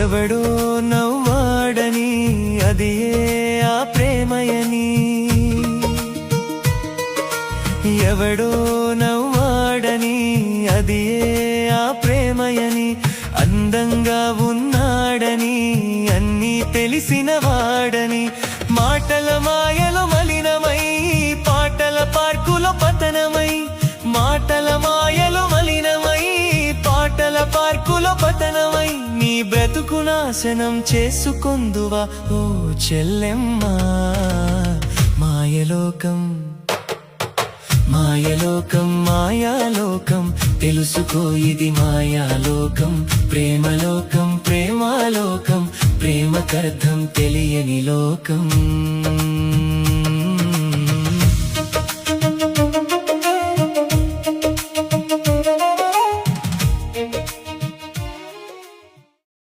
ఎవడో నవ్వాడని అది ఆ ప్రేమయని, ఎవడో నవ్వాడని అది ఆ ప్రేమయని, అందంగా ఉన్నాడని అన్నీ తెలిసిన వాడని, మాటల మాయలో మలినమై పాటల పార్కులో పతనమై, మాటల మాయలో మలినమై పాటల పార్కులో పతనమై, నీ బ్రతుకు నాశనం చేసుకొందువా ఓ చెల్లెమ్మా. మాయలోకం మాయలోకం మాయాలోకం తెలుసుకో ఇది మాయాలోకం, ప్రేమలోకం ప్రేమాలోకం, ప్రేమకర్థం తెలియని లోకం.